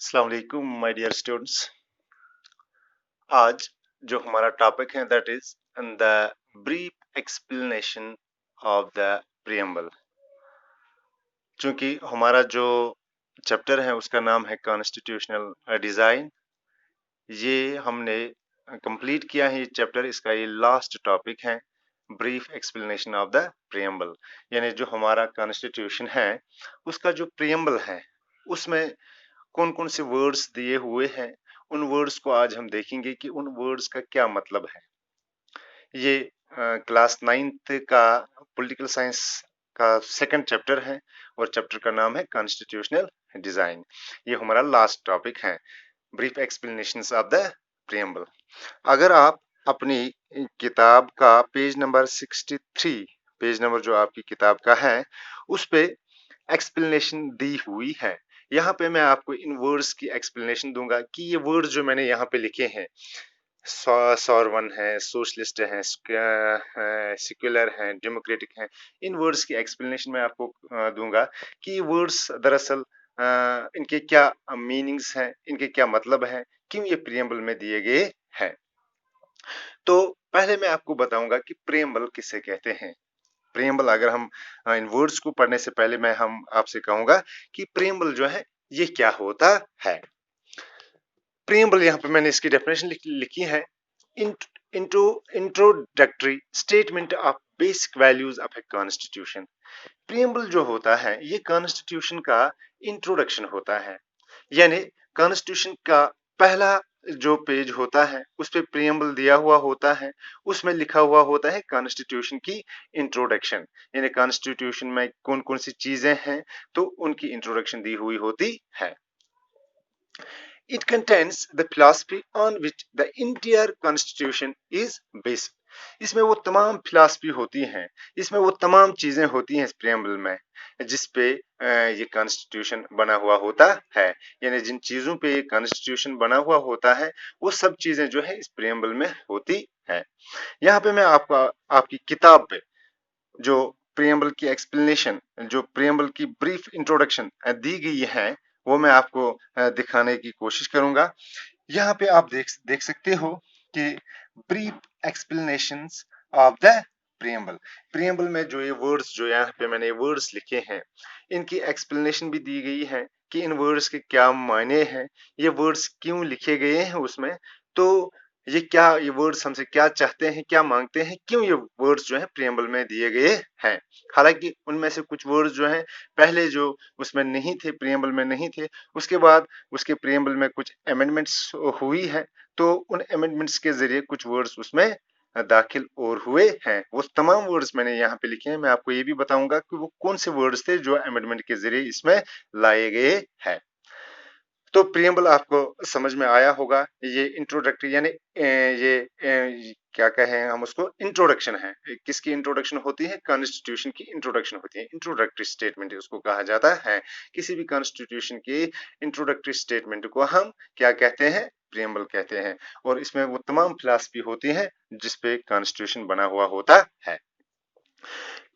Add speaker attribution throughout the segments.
Speaker 1: अस्सलाम वालेकुम my dear students. आज जो हमारा टॉपिक है that is the brief explanation of the preamble. चूंकि हमारा जो चैप्टर है उसका नाम है कॉन्स्टिट्यूशनल डिजाइन, ये हमने कंप्लीट किया है ये चैप्टर। इसका ये लास्ट टॉपिक है brief explanation of the preamble, यानी जो हमारा कॉन्स्टिट्यूशन है उसका जो प्रीएम्बल है उसमें कौन कौन से वर्ड्स दिए हुए हैं, उन वर्ड्स को आज हम देखेंगे कि उन वर्ड्स का क्या मतलब है। ये क्लास 9th का पॉलिटिकल साइंस का सेकंड चैप्टर है और चैप्टर का नाम है कॉन्स्टिट्यूशनल डिजाइन। ये हमारा लास्ट टॉपिक है brief explanations of the preamble. अगर आप अपनी किताब का पेज नंबर 63, पेज नंबर जो आपकी किताब का है उस पे एक्सप्लेनेशन दी हुई है। यहाँ पे मैं आपको इन वर्ड्स की एक्सप्लेनेशन दूंगा कि ये वर्ड्स जो मैंने यहाँ पे लिखे हैं, सॉरवन है, सोशलिस्ट है, सेक्युलर है, डेमोक्रेटिक है, इन वर्ड्स की एक्सप्लेनेशन मैं आपको दूंगा कि ये वर्ड्स दरअसल इनके क्या मीनिंग्स हैं, इनके क्या मतलब है, क्यों ये प्रीएम्बल में दिए गए हैं। तो पहले मैं आपको बताऊंगा कि प्रीएम्बल किसे कहते हैं। प्रीएम्बल, अगर हम इन वर्ड्स को पढ़ने से पहले मैं हम आपसे कहूंगा कि प्रीएम्बल जो है ये क्या होता है। प्रीएम्बल, यहाँ पे मैंने इसकी डेफिनेशन लिखी है, introductory statement of basic values of a constitution. Preamble जो होता है ये कॉन्स्टिट्यूशन का इंट्रोडक्शन होता है, यानी कॉन्स्टिट्यूशन का पहला जो पेज होता है उस पे प्रीएम्बल दिया हुआ होता है, उसमें लिखा हुआ होता है कॉन्स्टिट्यूशन की इंट्रोडक्शन, यानी कॉन्स्टिट्यूशन में कौन कौन सी चीजें हैं तो उनकी इंट्रोडक्शन दी हुई होती है। It contains the philosophy on which the entire constitution is based. इसमें वो तमाम फिलॉसफी होती हैं, इसमें वो तमाम चीजें होती हैं इस प्रीएम्बल में जिस पे ये कॉन्स्टिट्यूशन बना हुआ होता है, यानी जिन चीजों पे ये कॉन्स्टिट्यूशन बना हुआ होता है वो सब चीजें जो है इस प्रीएम्बल में होती है। यहाँ पे मैं आपको आपकी किताब पे जो प्रीएम्बल की एक्सप्लेनेशन, जो प्रीएम्बल की ब्रीफ इंट्रोडक्शन दी गई है वो मैं आपको दिखाने की कोशिश करूंगा। यहाँ पे आप देख सकते हो कि brief explanations of the preamble. Preamble में जो ये वर्ड्स, जो यहाँ पे मैंने वर्ड्स लिखे हैं, इनकी एक्सप्लेनेशन भी दी गई है कि इन वर्ड्स के क्या मायने हैं, ये वर्ड्स क्यों लिखे गए हैं उसमें, तो ये क्या, ये वर्ड्स हमसे क्या चाहते हैं, क्या मांगते हैं, क्यों ये वर्ड्स जो है प्रीएम्बल में दिए गए हैं। हालांकि उनमें से कुछ वर्ड्स जो हैं पहले जो उसमें नहीं थे, प्रीएम्बल में नहीं थे, उसके बाद उसके प्रीएम्बल में कुछ अमेंडमेंट्स हुई है, तो उन अमेंडमेंट्स के जरिए कुछ वर्ड्स उसमें दाखिल और हुए हैं। वो तमाम वर्ड्स मैंने यहाँ पे लिखे हैं, मैं आपको ये भी बताऊंगा कि वो कौन से वर्ड्स थे जो अमेंडमेंट के जरिए इसमें लाए गए हैं। तो प्रीएम्बल आपको समझ में आया होगा। ये इंट्रोडक्टरी यानी क्या कहें हम उसको, इंट्रोडक्शन है। किसकी इंट्रोडक्शन होती है? कॉन्स्टिट्यूशन की इंट्रोडक्शन होती है, इंट्रोडक्टरी स्टेटमेंट उसको कहा जाता है। किसी भी कॉन्स्टिट्यूशन की इंट्रोडक्टरी स्टेटमेंट को हम क्या कहते हैं? प्रीएम्बल कहते हैं। और इसमें वो तमाम फिलॉसफी होती है जिसपे कॉन्स्टिट्यूशन बना हुआ होता है।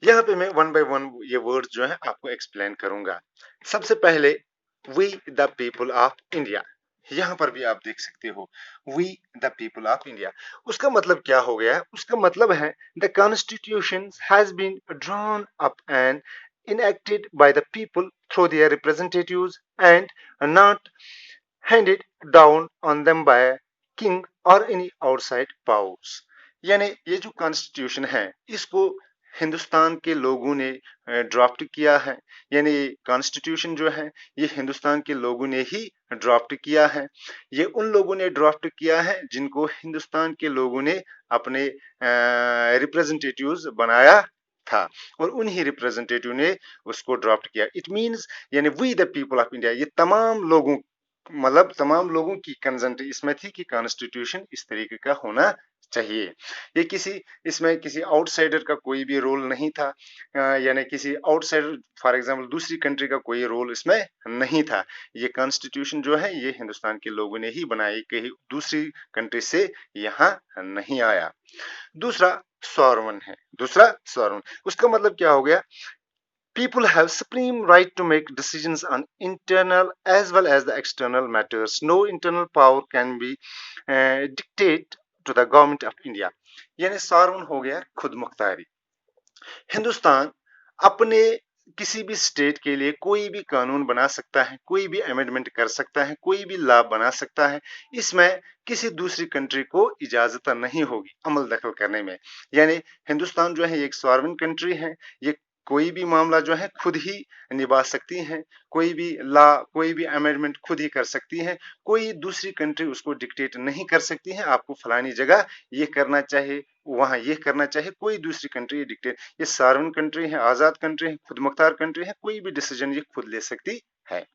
Speaker 1: यहाँ पे मैं वन बाय वन ये वर्ड जो है आपको एक्सप्लेन करूंगा। सबसे पहले we the people of India, यहाँ पर भी आप देख सकते हो we the people of India. उसका मतलब क्या हो गया? उसका मतलब है the constitution has been drawn up and enacted by the people through their representatives and not handed down on them by a king or any outside powers। यानी ये जो कॉन्स्टिट्यूशन है इसको हिंदुस्तान के लोगों ने ड्राफ्ट किया है, यानी कॉन्स्टिट्यूशन जो है ये हिंदुस्तान के लोगों ने ही ड्राफ्ट किया है। ये उन लोगों ने ड्राफ्ट किया है जिनको हिंदुस्तान के लोगों ने अपने रिप्रेजेंटेटिव्स बनाया था और उन्हीं रिप्रेजेंटेटिव ने उसको ड्राफ्ट किया। इट मींस यानी we the people of India, ये तमाम लोगों, मतलब तमाम लोगों की कंसेंट इसमें थी कि कॉन्स्टिट्यूशन इस तरीके का होना चाहिए। ये किसी, इसमें किसी आउटसाइडर का कोई भी रोल नहीं था, यानी किसी आउटसाइडर फॉर एग्जांपल दूसरी कंट्री का कोई रोल इसमें नहीं था। ये कॉन्स्टिट्यूशन जो है ये हिंदुस्तान के लोगों ने ही बनाई, कहीं दूसरी कंट्री से यहाँ नहीं आया। दूसरा सॉरवन है, दूसरा सॉरवन, उसका मतलब क्या हो गया? People have supreme right to make decisions on internal as well as the external matters. No internal power can be dictate to the government of India. यानी सार्वन हो गया खुद मुख्तारी। हिंदुस्तान अपने किसी भी स्टेट के लिए कोई भी कानून बना सकता है, कोई भी अमेंडमेंट कर सकता है, कोई भी लॉ बना सकता है। इसमें किसी दूसरी कंट्री को इजाजत नहीं होगी अमल दखल करने में। यानी हिंदुस्तान जो है ये एक सॉवरेन कंट्री है, ये कोई भी मामला जो है खुद ही निभा सकती है, कोई भी लॉ कोई भी अमेंडमेंट खुद ही कर सकती है, कोई दूसरी कंट्री उसको डिक्टेट नहीं कर सकती है आपको फलानी जगह ये करना चाहिए, वहां ये करना चाहिए। कोई दूसरी कंट्री डिक्टेट, ये सार्वन कंट्री है, आजाद कंट्री है, खुद मुख्तार कंट्री है, कोई भी डिसीजन ये खुद ले सकती है।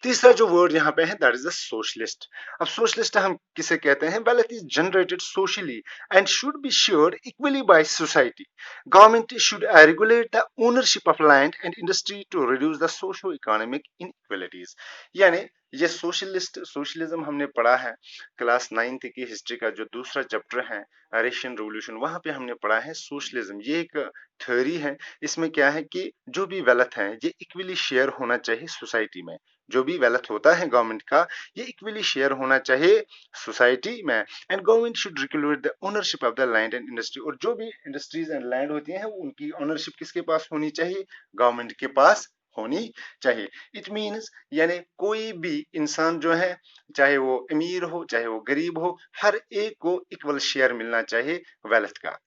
Speaker 1: तीसरा जो वर्ड यहाँ पे है दैट इज द सोशलिस्ट। अब सोशलिस्ट हम किसे कहते हैं? Wealth is generated socially and should be shared equally by society. Government should regulate the ownership of land and industry to reduce the socio economic inequalities. यानी ये socialism हमने पढ़ा है क्लास 9th की हिस्ट्री का जो दूसरा चैप्टर है रशियन रिवॉल्यूशन, वहां पे हमने पढ़ा है सोशलिज्म। ये एक थ्योरी है। इसमें क्या है कि जो भी वेल्थ है ये इक्वली शेयर होना चाहिए सोसाइटी में। जो भी वेल्थ होता है गवर्नमेंट का ये इक्वली शेयर होना चाहिए सोसाइटी में। And government should regulate the ownership of the land and industry. और जो भी इंडस्ट्रीज एंड लैंड होती हैं उनकी ओनरशिप किसके पास होनी चाहिए? गवर्नमेंट के पास होनी चाहिए। इट मीन्स यानी कोई भी इंसान जो है चाहे वो अमीर हो चाहे वो गरीब हो, हर एक को इक्वल शेयर मिलना चाहिए वेल्थ का।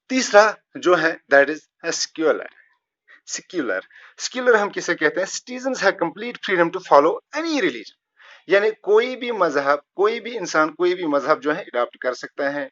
Speaker 1: तीसरा जो है that is secular. Secular secular हम किसे कहते हैं? Citizens have complete freedom to follow any religion. यानी कोई भी मजहब, कोई भी इंसान कोई भी मजहब जो है अडॉप्ट कर सकता है,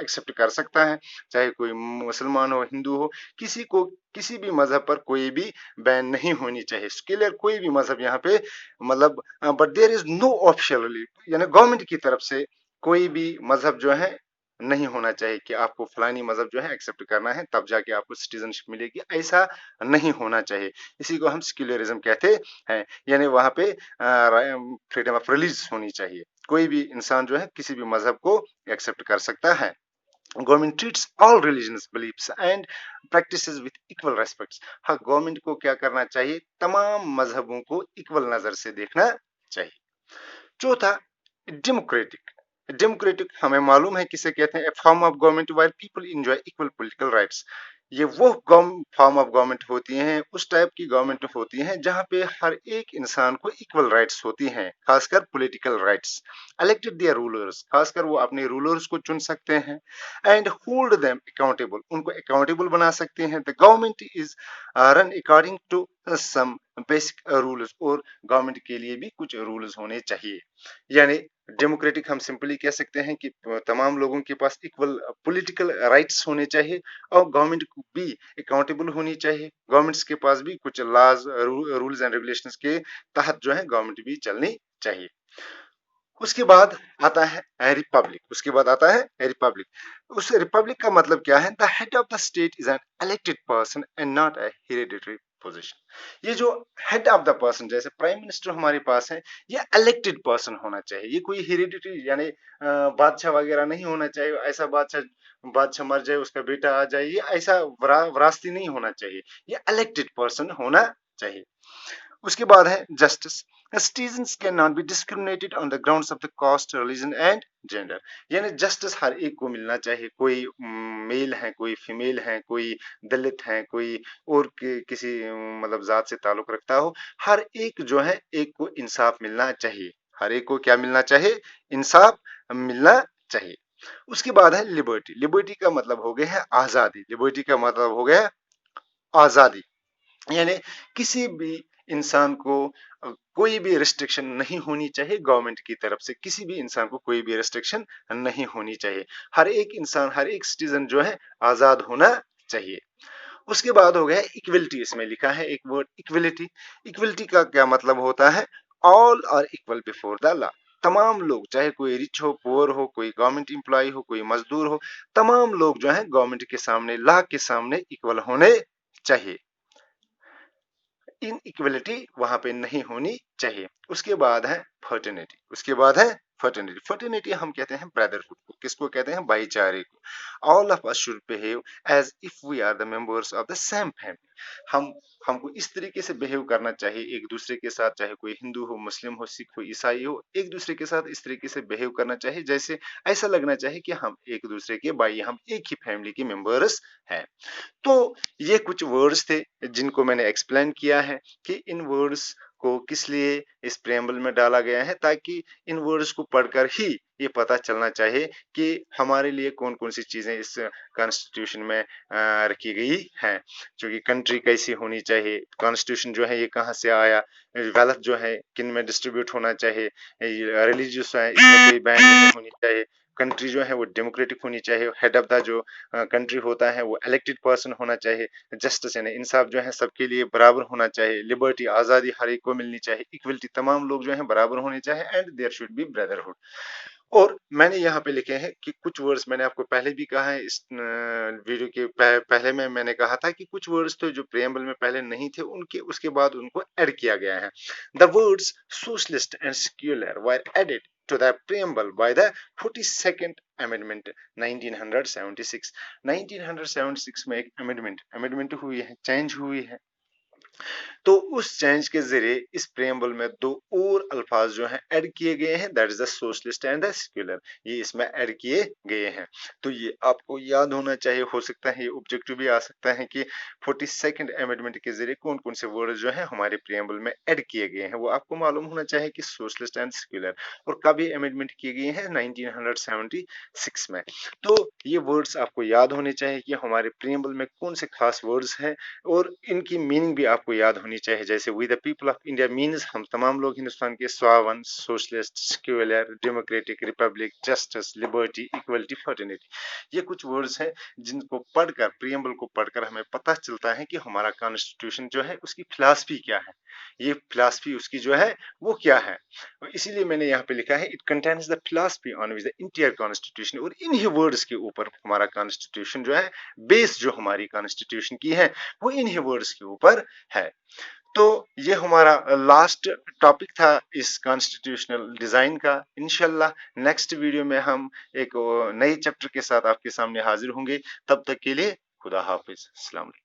Speaker 1: एक्सेप्ट कर सकता है, चाहे कोई मुसलमान हो हिंदू हो, किसी को किसी भी मजहब पर कोई भी बैन नहीं होनी चाहिए। सेक्युलर कोई भी मजहब यहाँ पे मतलब, but there is no officially, यानी गवर्नमेंट की तरफ से कोई भी मजहब जो है नहीं होना चाहिए कि आपको फलानी मजहब जो है एक्सेप्ट करना है तब जाके आपको सिटीजनशिप मिलेगी, ऐसा नहीं होना चाहिए। इसी को हम सेक्युलरिज्म कहते हैं। यानी वहां पे फ्रीडम ऑफ रिलीज होनी चाहिए, कोई भी इंसान जो है किसी भी मजहब को एक्सेप्ट कर सकता है। Government treats all religious beliefs and practices with equal respect. हाँ, गवर्नमेंट को क्या करना चाहिए? तमाम मजहबों को इक्वल नजर से देखना चाहिए। चौथा, डेमोक्रेटिक। डेमोक्रेटिक हमें मालूम है किसे कहते हैं? A form of government where people enjoy equal political rights. ये वो फॉर्म ऑफ गवर्नमेंट होती हैं, उस टाइप की गवर्नमेंट होती हैं जहां पे हर एक इंसान को इक्वल राइट्स होती हैं, खासकर political rights. Elected their rulers, खासकर वो अपने रूलर्स को चुन सकते हैं। एंड होल्ड देम अकाउंटेबल, उनको अकाउंटेबल बना सकते हैं। The government is run according to some basic rules, और गवर्नमेंट के लिए भी कुछ रूल्स होने चाहिए। यानी डेमोक्रेटिक हम सिंपली कह सकते हैं कि तमाम लोगों के पास इक्वल पॉलिटिकल राइट्स होने चाहिए और गवर्नमेंट को भी अकाउंटेबल होनी चाहिए। गवर्नमेंट्स के पास भी कुछ लॉज रूल्स एंड रेगुलेशंस के तहत जो है गवर्नमेंट भी चलनी चाहिए। उसके बाद आता है रिपब्लिक। उसके बाद आता है रिपब्लिक। उस रिपब्लिक का मतलब क्या है? The head of the state is an elected person and not a hereditary position. ये जो हेड ऑफ द पर्सन, जैसे प्राइम मिनिस्टर हमारे पास है, ये इलेक्टेड पर्सन होना चाहिए। ये कोई हेरिडिटरी यानी बादशाह वगैरह नहीं होना चाहिए। ऐसा बादशाह मर जाए उसका बेटा आ जाए, ये ऐसा वरासती नहीं होना चाहिए। ये इलेक्टेड पर्सन होना चाहिए। उसके बाद है justice. Citizens cannot be discriminated on the grounds of the caste, religion and gender। यानी जस्टिस हर एक को मिलना चाहिए। कोई मेल है, कोई फीमेल है, कोई दलित है, कोई और किसी मतलब जात से ताल्लुक रखता हो, हर एक जो है एक को इंसाफ मिलना चाहिए। हर एक को क्या मिलना चाहिए? इंसाफ मिलना चाहिए। उसके बाद है लिबर्टी। लिबर्टी का मतलब हो गया है आजादी। लिबर्टी का मतलब हो गया आजादी। यानी किसी भी इंसान को कोई भी रिस्ट्रिक्शन नहीं होनी चाहिए गवर्नमेंट की तरफ से। किसी भी इंसान को कोई भी रिस्ट्रिक्शन नहीं होनी चाहिए। हर एक इंसान, हर एक सिटीजन जो है आजाद होना चाहिए। उसके बाद हो गया इक्वलिटी। इसमें लिखा है एक वर्ड इक्वलिटी। इक्वलिटी का क्या मतलब होता है? All are equal before the law. तमाम लोग, चाहे कोई रिच हो, पुअर हो, कोई गवर्नमेंट एम्प्लॉय हो, कोई मजदूर हो, तमाम लोग जो है गवर्नमेंट के सामने, लॉ के सामने इक्वल होने चाहिए। इनइक्वलिटी वहां पे नहीं होनी चाहिए। उसके बाद है फर्टर्निटी। उसके बाद है फर्टर्निटी। फर्टर्निटी हम कहते हैं ब्रदरहुड को, किसको कहते हैं, भाईचारे को। All of us should behave as if we are the members of the same family. हमको इस तरीके से बिहेव करना चाहिए एक दूसरे के साथ, चाहे कोई हिंदू हो, मुस्लिम हो, सिख हो, ईसाई हो, एक दूसरे के साथ इस तरीके से बिहेव करना चाहिए जैसे ऐसा लगना चाहिए कि हम एक दूसरे के भाई, हम एक ही फैमिली के मेंबर्स हैं। तो ये कुछ वर्ड्स थे जिनको मैंने एक्सप्लेन किया है कि इन वर्ड्स को किस लिए इस प्रेम्बल में डाला गया है, ताकि इन वर्ड्स को पढ़कर ही ये पता चलना चाहिए कि हमारे लिए कौन कौन सी चीजें इस कॉन्स्टिट्यूशन में रखी गई हैं। क्योंकि कंट्री कैसी होनी चाहिए, कॉन्स्टिट्यूशन जो है ये कहाँ से आया, वेल्थ जो है किन में डिस्ट्रीब्यूट होना चाहिए, रिलीजियस है इसमें कोई बैन नहीं होनी चाहिए, कंट्री जो है वो डेमोक्रेटिक होनी चाहिए, हेड ऑफ द जो कंट्री होता है वो इलेक्टेड पर्सन होना चाहिए, जस्टिस यानी इंसाफ जो है सबके लिए बराबर होना चाहिए, लिबर्टी आज़ादी हर एक को मिलनी चाहिए, इक्वलिटी तमाम लोग जो है बराबर होने चाहिए, and there should be brotherhood. और मैंने यहाँ पे लिखे हैं कि कुछ वर्ड्स मैंने आपको पहले भी कहा है, इस वीडियो के पहले में मैंने कहा था कि कुछ वर्ड्स तो जो प्रेम्बल में पहले नहीं थे उनके उसके बाद उनको ऐड किया गया है। The words socialist and secular were added to the preamble by the 42nd amendment 1976। 1976 में एक अमेंडमेंट हुई है, चेंज हुई है। तो उस चेंज के जरिए इस प्रेम्बल में दो और अल्फाज जो हैं ऐड किए गए हैं, that is the socialist and the secular, ये इसमें ऐड किए गए हैं। तो ये आपको याद होना चाहिए, हो सकता है ये ऑब्जेक्टिव भी आ सकता है कि 42nd अमेंडमेंट के जरिए कौन कौन से वर्ड जो है हमारे प्रेम्बल में ऐड किए गए हैं, वो आपको मालूम होना चाहिए कि सोशलिस्ट एंड सेक्युलर, और कब ये अमेंडमेंट किए गए हैं, 1976 में। तो ये वर्ड्स आपको याद होने चाहिए कि हमारे प्रेम्बल में कौन से खास वर्ड्स हैं, और इनकी मीनिंग भी आपको याद होनी चाहिए। जैसे we the people of India means हम तमाम लोग हिंदुस्तान के, sovereign, socialist, secular, democratic, republic, justice, liberty, equality, fraternity. ये कुछ वर्ड्स हैं जिनको पढ़कर, प्रियम्बल को पढ़कर हमें पता चलता है कि हमारा कॉन्स्टिट्यूशन जो है उसकी फिलॉसफी क्या है, ये फिलॉसफी उसकी जो है वो क्या है। इसीलिए मैंने यहाँ पे लिखा है it contains the philosophy on which the entire constitution, और इन्हीं वर्ड्स के ऊपर हमारा कॉन्स्टिट्यूशन जो है, बेस जो हमारी कॉन्स्टिट्यूशन की है वो इन्हीं वर्ड्स के ऊपर है। तो ये हमारा लास्ट टॉपिक था इस कॉन्स्टिट्यूशनल डिजाइन का। इंशाल्लाह नेक्स्ट वीडियो में हम एक नए चैप्टर के साथ आपके सामने हाजिर होंगे। तब तक के लिए खुदा हाफिज, अस्सलाम वालेकुम।